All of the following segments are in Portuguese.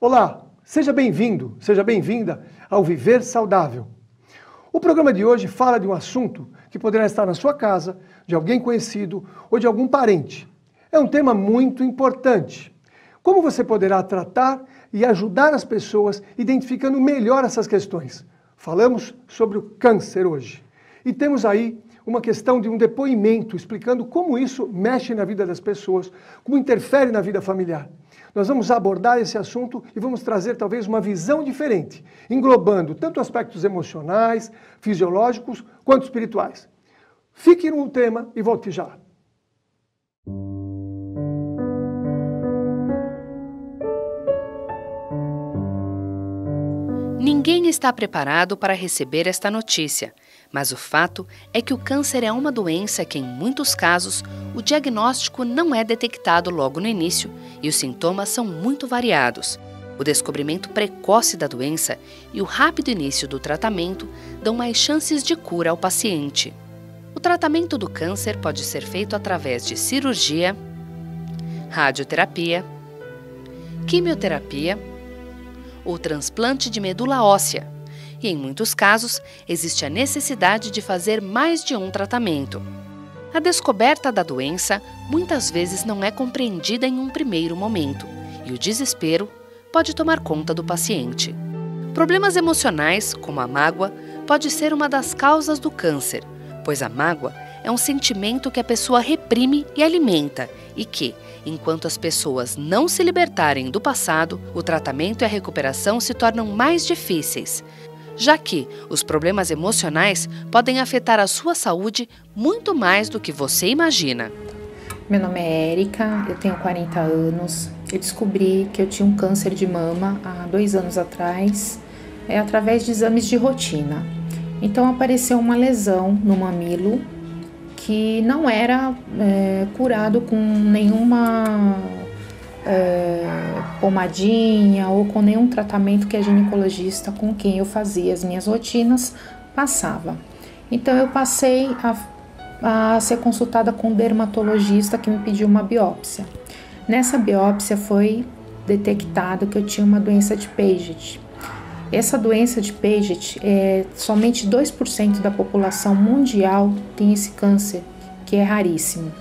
Olá, seja bem-vindo, seja bem-vinda ao Viver Saudável. O programa de hoje fala de um assunto que poderá estar na sua casa, de alguém conhecido ou de algum parente. É um tema muito importante. Como você poderá tratar e ajudar as pessoas identificando melhor essas questões? Falamos sobre o câncer hoje. E temos aí uma questão de um depoimento explicando como isso mexe na vida das pessoas, como interfere na vida familiar. Nós vamos abordar esse assunto e vamos trazer talvez uma visão diferente, englobando tanto aspectos emocionais, fisiológicos, quanto espirituais. Fique no tema e volte já. Ninguém está preparado para receber esta notícia, mas o fato é que o câncer é uma doença que, em muitos casos, o diagnóstico não é detectado logo no início e os sintomas são muito variados. O descobrimento precoce da doença e o rápido início do tratamento dão mais chances de cura ao paciente. O tratamento do câncer pode ser feito através de cirurgia, radioterapia, quimioterapia ou transplante de medula óssea, e em muitos casos existe a necessidade de fazer mais de um tratamento. A descoberta da doença muitas vezes não é compreendida em um primeiro momento, e o desespero pode tomar conta do paciente. Problemas emocionais, como a mágoa, pode ser uma das causas do câncer, pois a mágoa é um sentimento que a pessoa reprime e alimenta e que, enquanto as pessoas não se libertarem do passado, o tratamento e a recuperação se tornam mais difíceis, já que os problemas emocionais podem afetar a sua saúde muito mais do que você imagina. Meu nome é Érica, eu tenho 40 anos. Eu descobri que eu tinha um câncer de mama há 2 anos atrás, através de exames de rotina. Então apareceu uma lesão no mamilo que não era curado com nenhuma pomadinha ou com nenhum tratamento que a ginecologista com quem eu fazia as minhas rotinas passava. Então eu passei a ser consultada com um dermatologista que me pediu uma biópsia. Nessa biópsia foi detectado que eu tinha uma doença de Paget. Essa doença de Paget, somente 2% da população mundial tem esse câncer, que é raríssimo.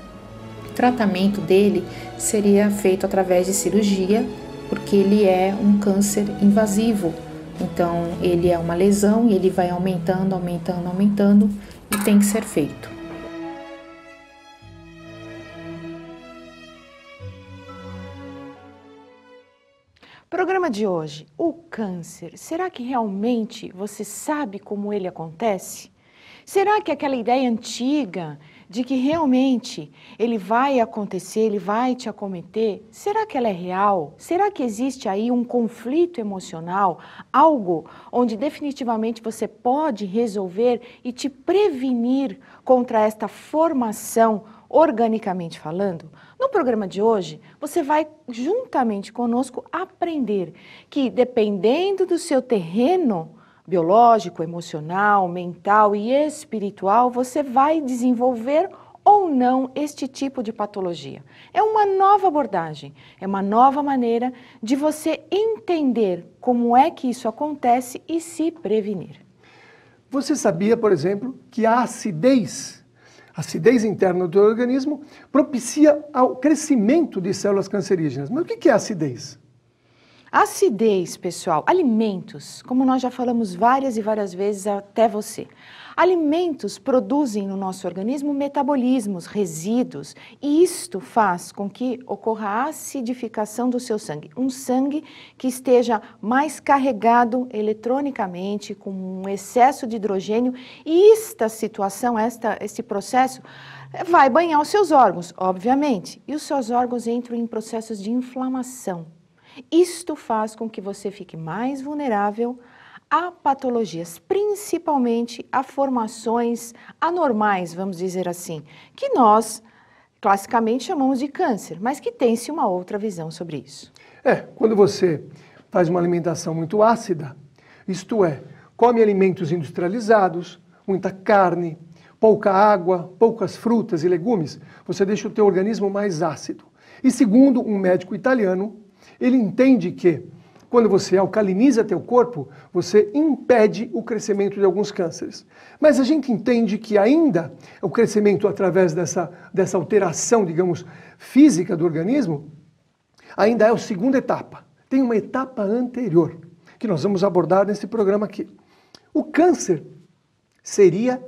O tratamento dele seria feito através de cirurgia, porque ele é um câncer invasivo. Então, ele é uma lesão e ele vai aumentando e tem que ser feito. Programa de hoje, o câncer. Será que realmente você sabe como ele acontece? Será que aquela ideia antiga de que realmente ele vai acontecer, ele vai te acometer, será que ela é real? Será que existe aí um conflito emocional, algo onde definitivamente você pode resolver e te prevenir contra esta formação organicamente falando? No programa de hoje, você vai juntamente conosco aprender que dependendo do seu terreno biológico, emocional, mental e espiritual, você vai desenvolver ou não este tipo de patologia. É uma nova abordagem, é uma nova maneira de você entender como é que isso acontece e se prevenir. Você sabia, por exemplo, que a acidez interna do organismo propicia ao crescimento de células cancerígenas. Mas o que é acidez? Acidez, pessoal, alimentos, como nós já falamos várias e várias vezes até você. Alimentos produzem no nosso organismo metabolismos, resíduos, e isto faz com que ocorra a acidificação do seu sangue. Um sangue que esteja mais carregado eletronicamente, com um excesso de hidrogênio, e esta situação, esse processo vai banhar os seus órgãos, obviamente, e os seus órgãos entram em processos de inflamação. Isto faz com que você fique mais vulnerável a patologias, principalmente a formações anormais, vamos dizer assim, que nós classicamente chamamos de câncer, mas que tem-se uma outra visão sobre isso. Quando você faz uma alimentação muito ácida, isto é, come alimentos industrializados, muita carne, pouca água, poucas frutas e legumes, você deixa o teu organismo mais ácido. E segundo um médico italiano, ele entende que quando você alcaliniza teu corpo, você impede o crescimento de alguns cânceres. Mas a gente entende que ainda o crescimento através dessa alteração, digamos, física do organismo, ainda é a segunda etapa. Tem uma etapa anterior, que nós vamos abordar nesse programa aqui. O câncer seria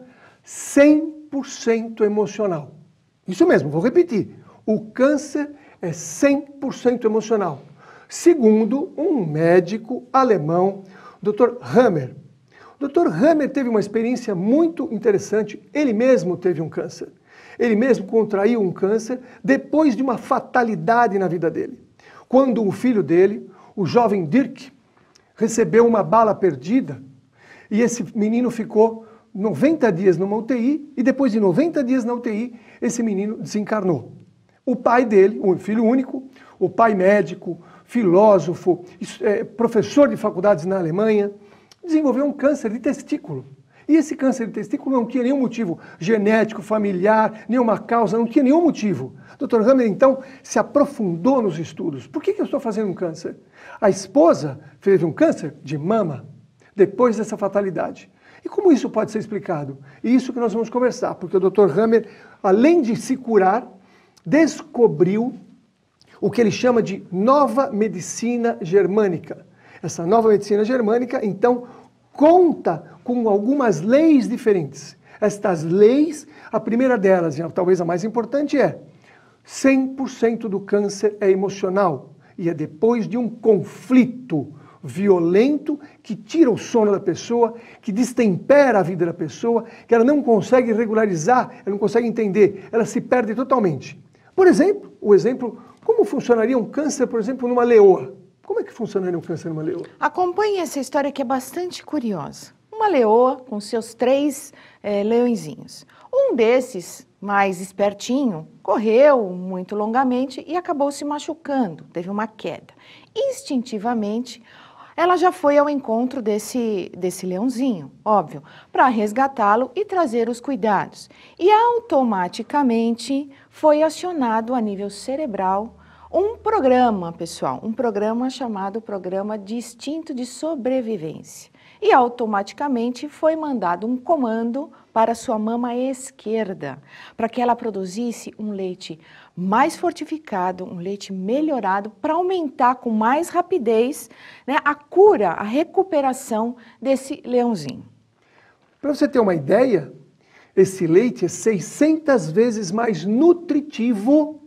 100% emocional. Isso mesmo, vou repetir. O câncer é 100% emocional. Segundo um médico alemão, Dr. Hammer. O Dr. Hammer teve uma experiência muito interessante. Ele mesmo teve um câncer. Ele mesmo contraiu um câncer depois de uma fatalidade na vida dele. Quando o filho dele, o jovem Dirk, recebeu uma bala perdida e esse menino ficou 90 dias numa UTI e depois de 90 dias na UTI, esse menino desencarnou. O pai dele, um filho único, o pai médico, filósofo, professor de faculdades na Alemanha, desenvolveu um câncer de testículo. E esse câncer de testículo não tinha nenhum motivo genético, familiar, nenhuma causa, não tinha nenhum motivo. Dr. Hammer, então, se aprofundou nos estudos. Por que eu estou fazendo um câncer? A esposa teve um câncer de mama depois dessa fatalidade. E como isso pode ser explicado? E isso que nós vamos conversar, porque o Dr. Hammer, além de se curar, descobriu o que ele chama de nova medicina germânica. Essa nova medicina germânica, então, conta com algumas leis diferentes. Estas leis, a primeira delas, e talvez a mais importante, é 100% do câncer é emocional e é depois de um conflito violento que tira o sono da pessoa, que destempera a vida da pessoa, que ela não consegue regularizar, ela não consegue entender, ela se perde totalmente. Por exemplo, como funcionaria um câncer, por exemplo, numa leoa? Como é que funcionaria um câncer numa leoa? Acompanhe essa história que é bastante curiosa. Uma leoa com seus 3 leõezinhos. Um desses, mais espertinho, correu muito longamente e acabou se machucando, teve uma queda. Instintivamente, ela já foi ao encontro desse leãozinho, óbvio, para resgatá-lo e trazer os cuidados. E automaticamente foi acionado a nível cerebral um programa, pessoal, um programa chamado Programa de Instinto de Sobrevivência. E automaticamente foi mandado um comando para sua mama esquerda, para que ela produzisse um leite mais fortificado, um leite melhorado, para aumentar com mais rapidez, né, a cura, a recuperação desse leãozinho. Para você ter uma ideia, esse leite é 600 vezes mais nutritivo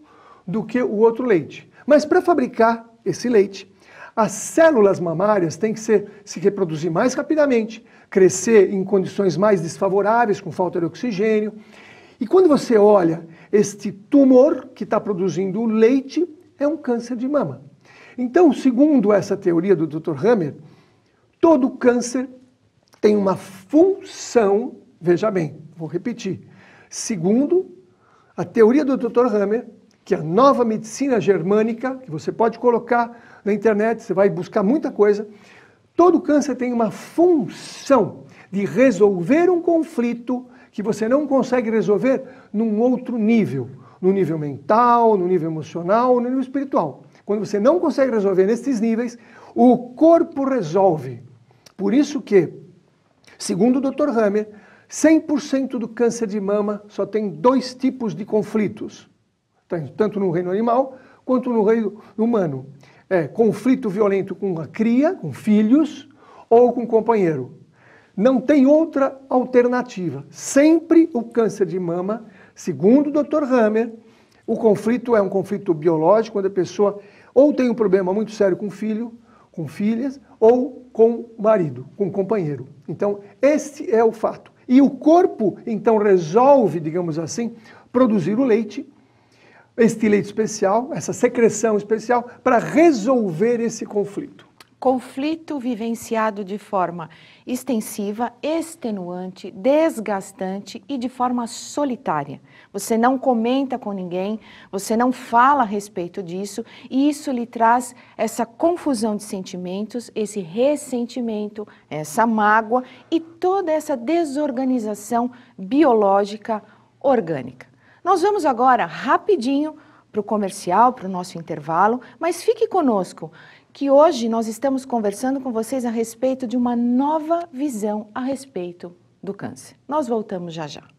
do que o outro leite. Mas para fabricar esse leite, as células mamárias têm que se reproduzir mais rapidamente, crescer em condições mais desfavoráveis, com falta de oxigênio. E quando você olha este tumor que está produzindo o leite, é um câncer de mama. Então, segundo essa teoria do Dr. Hammer, todo câncer tem uma função, veja bem, vou repetir, segundo a teoria do Dr. Hammer, que é a nova medicina germânica, que você pode colocar na internet, você vai buscar muita coisa, todo câncer tem uma função de resolver um conflito que você não consegue resolver num outro nível, no nível mental, no nível emocional, no nível espiritual. Quando você não consegue resolver nesses níveis, o corpo resolve. Por isso que, segundo o Dr. Hammer, 100% do câncer de mama só tem 2 tipos de conflitos, tanto no reino animal quanto no reino humano. É conflito violento com a cria, com filhos, ou com o companheiro. Não tem outra alternativa. Sempre o câncer de mama, segundo o Dr. Hammer, o conflito é um conflito biológico, quando a pessoa ou tem um problema muito sério com o filho, com filhas, ou com o marido, com o companheiro. Então, este é o fato. E o corpo, então, resolve, digamos assim, produzir o leite, este leite especial, essa secreção especial, para resolver esse conflito. Conflito vivenciado de forma extensiva, extenuante, desgastante e de forma solitária. Você não comenta com ninguém, você não fala a respeito disso e isso lhe traz essa confusão de sentimentos, esse ressentimento, essa mágoa e toda essa desorganização biológica orgânica. Nós vamos agora rapidinho para o comercial, para o nosso intervalo, mas fique conosco, que hoje nós estamos conversando com vocês a respeito de uma nova visão a respeito do câncer. Nós voltamos já já.